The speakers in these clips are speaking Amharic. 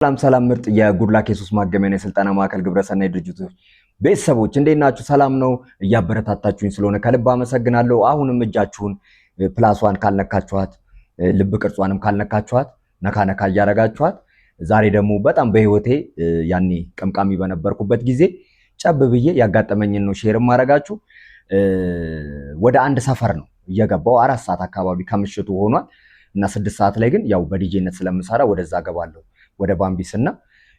ሰላም ምርጥ የጉድላክ የሱስ ማገሚያና የስልጠና ማዕከል ግብረሰናይ ድርጅቶች ቤተሰቦች እንዴት ናችሁ? ሰላም ነው? እያበረታታችሁኝ ስለሆነ ከልብ አመሰግናለሁ። አሁንም እጃችሁን ፕላስዋን ካልነካችኋት ልብ ቅርጿንም ካልነካችኋት ነካ ነካ እያረጋችኋት ዛሬ ደግሞ በጣም በህይወቴ ያኔ ቀምቃሚ በነበርኩበት ጊዜ ጨብ ብዬ ያጋጠመኝን ነው ሼር ማረጋችሁ። ወደ አንድ ሰፈር ነው እየገባው 4 ሰዓት አካባቢ ከምሽቱ ሆኗል እና 6 ሰዓት ላይ ግን ያው በዲጄነት ስለምሰራ ወደዛ ገባለሁ ወደ ባምቢስና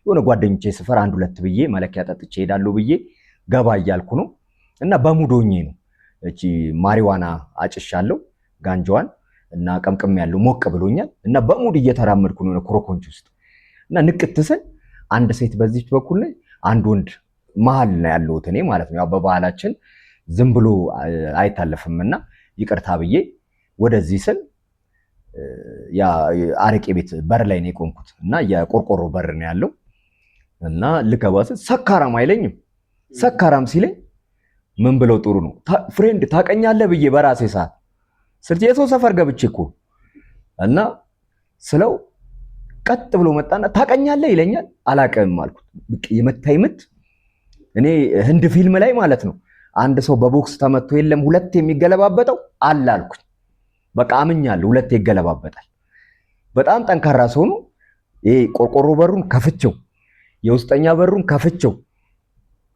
የሆነ ጓደኞቼ ሰፈር 1-2 ብዬ መለኪያ ጠጥቼ ሄዳለሁ ብዬ ገባ እያልኩ ነው እና በሙዶኜ ነው እቺ ማሪዋና አጭሻለሁ ጋንጃዋን እና ቀምቅም ያለው ሞቅ ብሎኛል እና በሙድ እየተራመድኩ ነው ኮረኮንች ውስጥ እና ንቅትሰን አንድ ሴት በዚች በኩል ላይ አንድ ወንድ መሃል ላይ ያለው እኔ ማለት ነው። ያው በባህላችን ዝም ብሎ አይታለፍምና ይቅርታ ብዬ ወደዚህ ስል ያ አረቄ ቤት በር ላይ ነው የቆምኩት እና የቆርቆሮ በር ነው ያለው እና ልከባስ ሰካራም አይለኝም። ሰካራም ሲለኝ ምን ብለው ጥሩ ነው ፍሬንድ ታቀኛለህ ብዬ በራሴ ሰዓት ስልት የሰው ሰፈር ገብቼ እኮ እና ስለው ቀጥ ብሎ መጣና ታቀኛለህ ይለኛል። አላቀም አልኩት። የመታይ ምት እኔ ህንድ ፊልም ላይ ማለት ነው አንድ ሰው በቦክስ ተመቶ የለም ሁለት የሚገለባበጠው አለ አልኩኝ። በቃ አምኛለሁ ሁለት ይገለባበጣል። በጣም ጠንካራ ሰው ነው። ይሄ ቆርቆሮ በሩን ከፍቼው የውስጠኛ በሩን ከፍቼው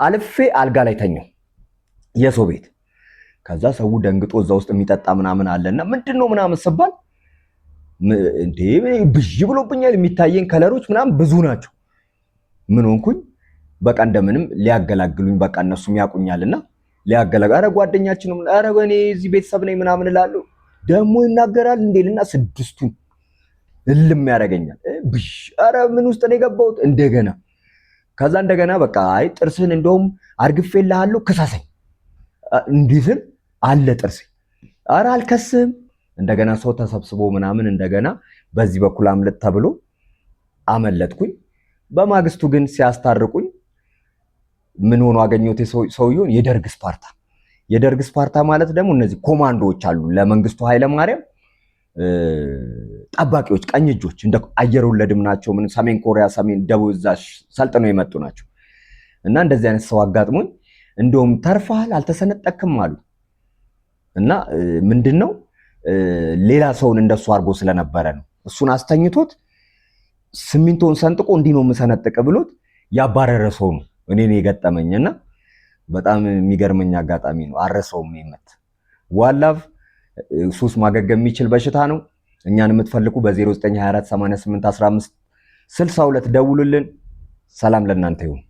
አልፌ አልጋ ላይ ተኛው የሰው ቤት። ከዛ ሰው ደንግጦ እዛ ውስጥ የሚጠጣ ምናምን አለና ምንድነው ምናምን ስባል እንዴ ብዥ ብሎብኛል። የሚታየን ከለሮች ምናምን ብዙ ናቸው። ምን ሆንኩኝ? በቃ እንደምንም ሊያገላግሉኝ በቃ እነሱም ያቁኛልና ሊያገላግሉ ጓደኛችንም አረ በኔ እዚህ ቤተሰብ ነኝ ምናምን እላለሁ ደሞ ይናገራል እንዴልና ስድስቱን እልም ያደርገኛል። ብሽ አረ ምን ውስጥ ነው የገባሁት እንደገና። ከዛ እንደገና በቃ አይ ጥርስን እንደውም አርግፌልሃለሁ ክሳሰኝ እንዲስል አለ ጥርሴ። አረ አልከስም። እንደገና ሰው ተሰብስቦ ምናምን እንደገና በዚህ በኩል አምልጥ ተብሎ አመለጥኩኝ። በማግስቱ ግን ሲያስታርቁኝ ምን ሆኖ አገኘሁት ሰውየውን የደርግ ስፓርታ ማለት ደግሞ እነዚህ ኮማንዶዎች አሉ ለመንግስቱ ኃይለ ማርያም ጠባቂዎች ቀኝ እጆች እንደ አየር ወለድም ናቸው። ምን ሰሜን ኮሪያ ሰሜን ደቡብ እዛሽ ሰልጥነው የመጡ ናቸው። እና እንደዚህ አይነት ሰው አጋጥሞኝ እንደውም ተርፋል አልተሰነጠክም አሉ እና ምንድነው ሌላ ሰውን እንደሱ አርጎ ስለነበረ ነው እሱን አስተኝቶት ሲሚንቶን ሰንጥቆ እንዲህ ነው መሰነጠቀ ብሎት ያባረረ ሰው ነው እኔን የገጠመኝና በጣም የሚገርመኝ አጋጣሚ ነው። አረሰውም ይመት ዋላቭ ሱስ ማገገም የሚችል በሽታ ነው። እኛን የምትፈልጉ በ0924881562 ደውሉልን። ሰላም ለእናንተ ይሁን።